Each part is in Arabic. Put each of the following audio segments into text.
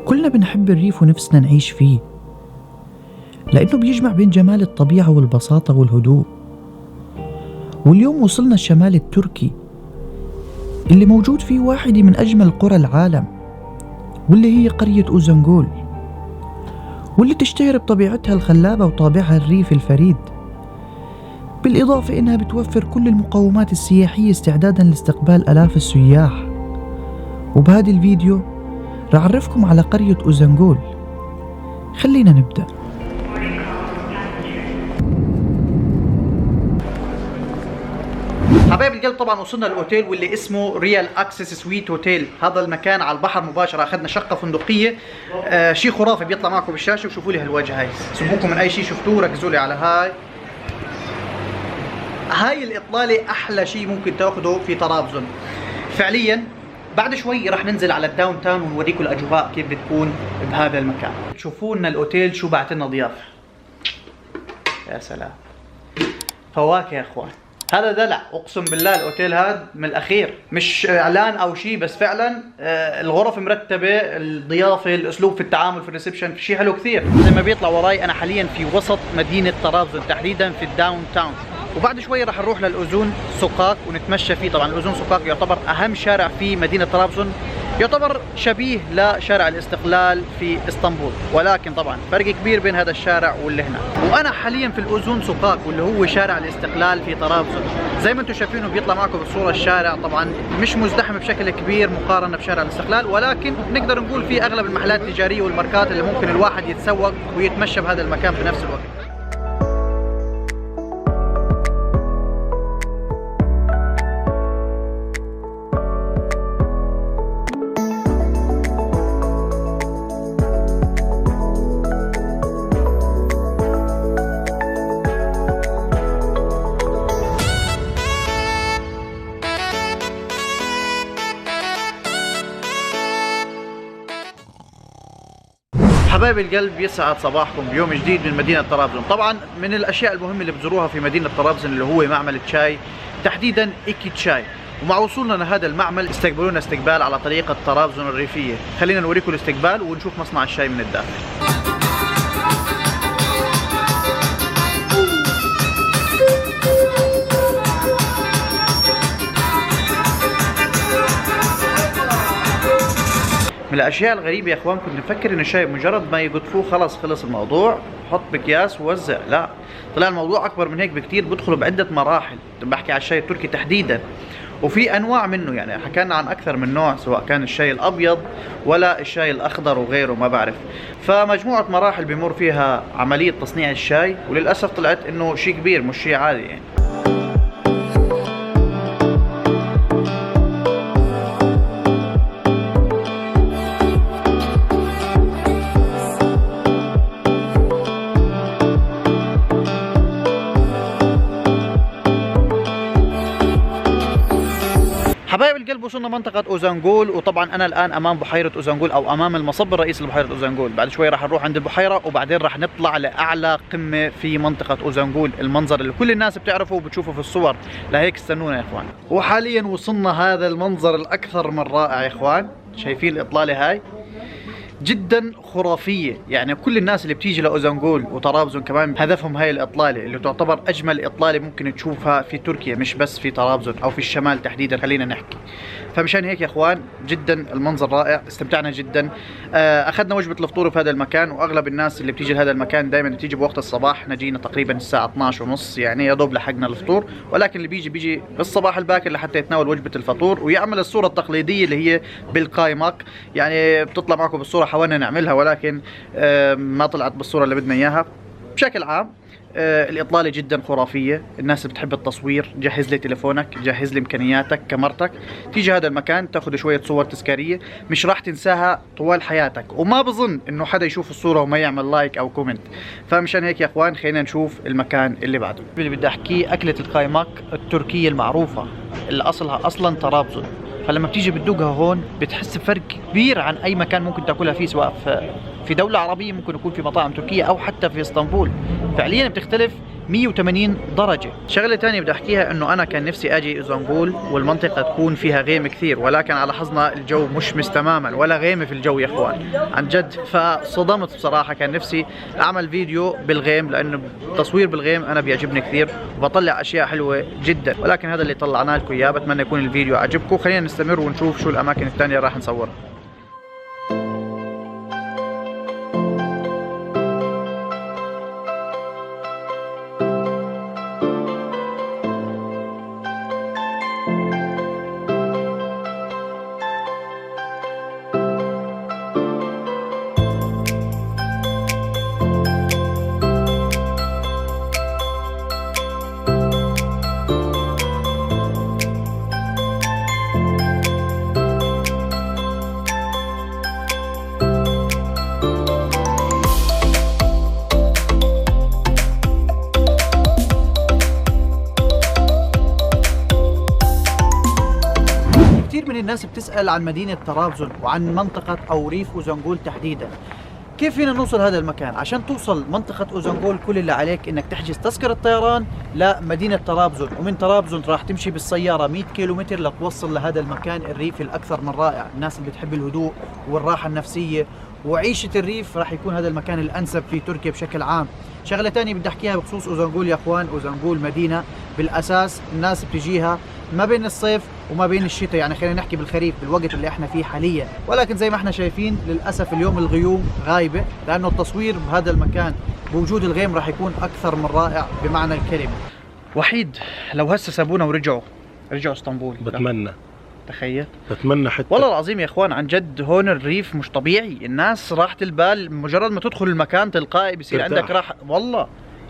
كلنا بنحب الريف ونفسنا نعيش فيه، لأنه بيجمع بين جمال الطبيعة والبساطة والهدوء. واليوم وصلنا الشمال التركي اللي موجود فيه واحدة من أجمل قرى العالم، واللي هي قرية أوزنغول، واللي تشتهر بطبيعتها الخلابة وطابعها الريفي الفريد، بالإضافة إنها بتوفر كل المقومات السياحية استعدادا لاستقبال آلاف السياح. وبهذا الفيديو رح أعرفكم على قرية أوزنغول. خلينا نبدأ. حبايب القلب، طبعا وصلنا للاوتيل واللي اسمه ريال اكسس سويت اوتيل. هذا المكان على البحر مباشره، اخذنا شقه فندقيه شيء خرافي بيطلع معكم بالشاشه. وشوفوا لي هالواجهه هاي، سيبوكم من اي شيء شفتوه، ركزوا لي على هاي الاطلاله. احلى شيء ممكن تاخذه في طرابزون فعليا. بعد شوي راح ننزل على الداون تاون ونوريكم الاجواء كيف بتكون بهذا المكان. تشوفوا لنا الاوتيل شو بعت لنا ضيافه، يا سلام، فواكه يا اخوان. هذا دلع، اقسم بالله الاوتيل هذا من الاخير، مش اعلان او شيء، بس فعلا الغرف مرتبه، الضيافه، الاسلوب في التعامل في الريسبشن، في شيء حلو كثير. زي ما بيطلع وراي انا حاليا في وسط مدينه طرابزون، تحديدا في الداون تاون. وبعد شوي راح نروح للأذون سوقاق ونتمشى فيه. طبعا الأذون سوقاق يعتبر اهم شارع في مدينه طرابزون، يعتبر شبيه لشارع الاستقلال في اسطنبول، ولكن طبعا فرق كبير بين هذا الشارع واللي هنا. وانا حاليا في الأذون سوقاق واللي هو شارع الاستقلال في طرابزون. زي ما انتم شايفينه بيطلع معكم بالصوره، الشارع طبعا مش مزدحم بشكل كبير مقارنه بشارع الاستقلال، ولكن نقدر نقول في اغلب المحلات التجاريه والماركات اللي ممكن الواحد يتسوق ويتمشى بهذا المكان بنفس الوقت. حبايب القلب، يسعد صباحكم بيوم جديد من مدينة طرابزون. طبعا من الأشياء المهمة اللي بزوروها في مدينة طرابزون اللي هو معمل الشاي، تحديدا إيكي تشاي. ومع وصولنا لهذا المعمل استقبلونا استقبال على طريقة طرابزون الريفية. خلينا نوريكم الاستقبال ونشوف مصنع الشاي من الداخل. من الاشياء الغريبه يا اخوان، كنت مفكر ان الشاي مجرد ما يقطفوه خلص خلص الموضوع، حط بكياس ووزع. لا، طلع الموضوع اكبر من هيك بكثير، بدخلوا بعده مراحل. بحكي على الشاي التركي تحديدا، وفي انواع منه، يعني حكينا عن اكثر من نوع، سواء كان الشاي الابيض ولا الشاي الاخضر وغيره ما بعرف. فمجموعه مراحل بمر فيها عمليه تصنيع الشاي، وللاسف طلعت انه شيء كبير مش شيء عادي يعني. حبايب القلب، وصلنا منطقة أوزنغول، وطبعا أنا الآن أمام بحيرة أوزنغول أو أمام المصب الرئيسي لبحيرة أوزنغول. بعد شوي راح نروح عند البحيرة، وبعدين راح نطلع لأعلى قمة في منطقة أوزنغول، المنظر اللي كل الناس بتعرفه وبتشوفه في الصور. لهيك استنونا يا إخوان. وحاليا وصلنا هذا المنظر الأكثر من رائع يا إخوان. شايفين الإطلالة هاي؟ جدا خرافيه، يعني كل الناس اللي بتيجي لاوزنغول وطرابزون كمان هدفهم هاي الاطلاله اللي تعتبر اجمل اطلاله ممكن تشوفها في تركيا، مش بس في طرابزون او في الشمال تحديدا خلينا نحكي. فمشان هيك يا اخوان جدا المنظر رائع، استمتعنا جدا. اخذنا وجبه الفطور في هذا المكان، واغلب الناس اللي بتيجي لهذا المكان دائما بتيجي بوقت الصباح. احنا جينا تقريبا الساعه 12:30، يعني يا دوب لحقنا الفطور، ولكن اللي بيجي بالصباح الباكر لحتى يتناول وجبه الفطور ويعمل الصوره التقليديه اللي هي بالقايماق. يعني بتطلع معكم بالصوره، حاولنا نعملها ولكن ما طلعت بالصوره اللي بدنا اياها. بشكل عام الإطلالة جدا خرافية. الناس اللي بتحب التصوير، جهز لي تليفونك، جهز لي إمكانياتك، كاميرتك، تيجي هذا المكان تاخذ شوية صور تذكارية مش راح تنساها طوال حياتك. وما بظن إنه حدا يشوف الصورة وما يعمل لايك أو كومنت. فمشان هيك يا إخوان خلينا نشوف المكان اللي بعده. اللي بدي أحكيه أكلة القايماق التركية المعروفة اللي أصلها أصلا طرابزون. فلما بتيجي بتدوقها هون بتحس بفرق كبير عن أي مكان ممكن تاكلها فيه، سواء في دولة عربية، ممكن يكون في مطاعم تركية أو حتى في اسطنبول. فعليا بتختلف 180 درجة. شغلة تانية بدي احكيها انه انا كان نفسي اجي اوزنغول والمنطقة تكون فيها غيم كثير، ولكن على حظنا الجو مش تماما ولا غيمة في الجو يا اخوان عن جد. فصدمت بصراحة، كان نفسي اعمل فيديو بالغيم لانه التصوير بالغيم انا بيعجبني كثير وبطلع اشياء حلوة جدا، ولكن هذا اللي طلعنا لكم اياه. بتمنى يكون الفيديو عجبكم. خلينا نستمر ونشوف شو الاماكن الثانية راح نصورها. كثير من الناس بتسأل عن مدينة طرابزون وعن منطقة أو ريف أوزنغول تحديدا. كيف فينا نوصل هذا المكان؟ عشان توصل منطقة أوزنغول كل اللي عليك إنك تحجز تذكرة طيران لمدينة طرابزون، ومن طرابزون راح تمشي بالسيارة 100 كيلومتر لتوصل لهذا المكان الريفي الأكثر من رائع. الناس اللي بتحب الهدوء والراحة النفسية وعيشة الريف راح يكون هذا المكان الأنسب في تركيا بشكل عام. شغلة تانية بدي أحكيها بخصوص أوزنغول يا أخوان، أوزنغول مدينة بالأساس الناس بتجيها ما بين الصيف وما بين الشتاء، يعني خلينا نحكي بالخريف بالوقت اللي احنا فيه حاليا. ولكن زي ما احنا شايفين للأسف اليوم الغيوم غايبة، لأنه التصوير بهذا المكان بوجود الغيم راح يكون أكثر من رائع بمعنى الكلمة. وحيد لو هسه سابونا ورجعوا اسطنبول بتمنى، تخيل، بتمنى حتى والله العظيم يا اخوان عن جد هون الريف مش طبيعي. الناس راحة البال مجرد ما تدخل المكان تلقائي بصير عندك راحة. والله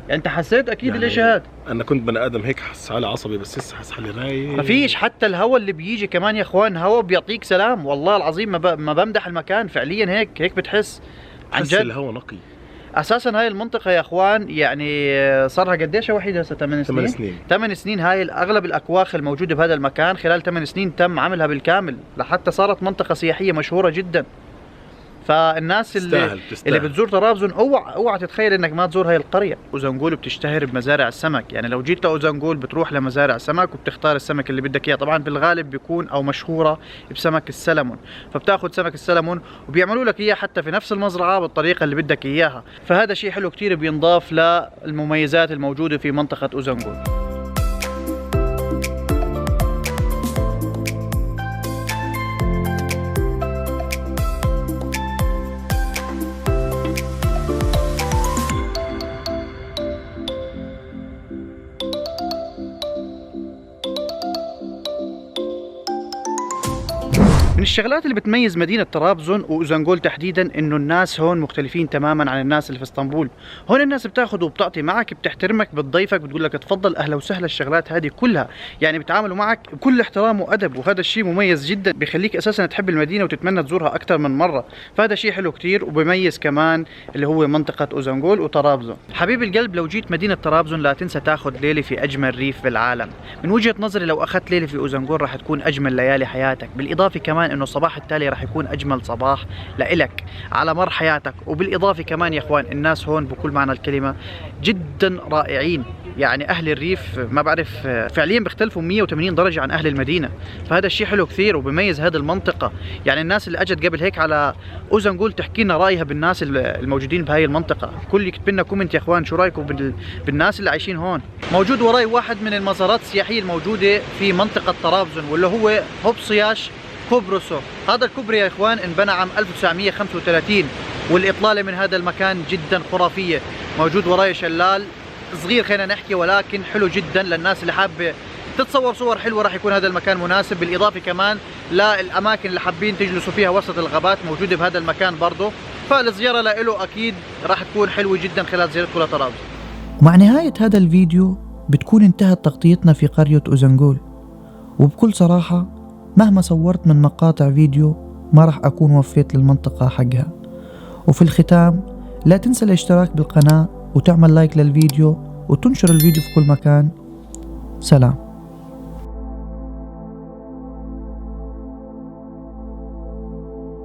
يعني انت حسيت اكيد يعني الاشي هذا. انا كنت بني ادم هيك حس حالي عصبي، بس هسه حس حالي رايق. ما فيش حتى الهواء اللي بيجي كمان يا اخوان، هواء بيعطيك سلام. والله العظيم ما بمدح المكان، فعليا هيك بتحس عن جد الهواء نقي. اساسا هاي المنطقه يا اخوان يعني صار لها قديش وحيد هسه 8 سنين. 8 سنين. هاي اغلب الاكواخ الموجوده بهذا المكان خلال 8 سنين تم عملها بالكامل، لحتى صارت منطقه سياحيه مشهوره جدا. فالناس اللي بتزور طرابزون اوعى تتخيل انك ما تزور هاي القريه. اوزنغول بتشتهر بمزارع السمك، يعني لو جيت لاوزنغول بتروح لمزارع سمك وبتختار السمك اللي بدك اياه. طبعا بالغالب بيكون او مشهوره بسمك السلمون، فبتاخذ سمك السلمون وبيعملوا لك اياه حتى في نفس المزرعه بالطريقه اللي بدك اياها. فهذا شيء حلو كثير بينضاف للمميزات الموجوده في منطقه اوزنغول. من الشغلات اللي بتميز مدينة طرابزون وأوزنغول تحديدا انه الناس هون مختلفين تماما عن الناس اللي في اسطنبول. هون الناس بتاخذ وبتعطي معك، بتحترمك، بتضيفك، بتقول لك تفضل اهلا وسهلا. الشغلات هذه كلها يعني بيتعاملوا معك بكل احترام وادب، وهذا الشيء مميز جدا بيخليك اساسا تحب المدينة وتتمنى تزورها اكثر من مرة. فهذا شيء حلو كثير وبيميز كمان اللي هو منطقة أوزنغول وطرابزون. حبيب القلب لو جيت مدينة طرابزون لا تنسى تاخذ ليلة في اجمل ريف بالعالم. من وجهة نظري لو اخذت ليلة في أوزنغول راح تكون اجمل ليالي حياتك، بالاضافة كمان انه الصباح التالي راح يكون اجمل صباح لإلك على مر حياتك. وبالاضافه كمان يا اخوان الناس هون بكل معنى الكلمه جدا رائعين، يعني اهل الريف ما بعرف فعليا بيختلفوا 180 درجه عن اهل المدينه. فهذا الشيء حلو كثير وبيميز هذه المنطقه. يعني الناس اللي اجت قبل هيك على اوزنغول تحكي لنا رايها بالناس الموجودين بهاي المنطقه. كل يكتب لنا كومنت يا اخوان شو رايكم بالناس اللي عايشين هون. موجود وراي واحد من المزارات السياحيه الموجوده في منطقه طرابزون واللي هو هوبصياش كوبروسو. هذا الكوبري يا اخوان انبنى عام 1935 والاطلاله من هذا المكان جدا خرافيه. موجود وراي شلال صغير خلينا نحكي ولكن حلو جدا للناس اللي حابه تتصور صور حلوه. راح يكون هذا المكان مناسب، بالاضافه كمان للاماكن اللي حابين تجلسوا فيها وسط الغابات موجوده بهذا المكان برضه. فالزياره له اكيد راح تكون حلوه جدا خلال زيارتكم لطرابزون. ومع نهايه هذا الفيديو بتكون انتهت تغطيتنا في قريه أوزنغول. وبكل صراحه مهما صورت من مقاطع فيديو ما راح أكون وفيت للمنطقة حقها. وفي الختام لا تنسى الاشتراك بالقناة وتعمل لايك للفيديو وتنشر الفيديو في كل مكان. سلام.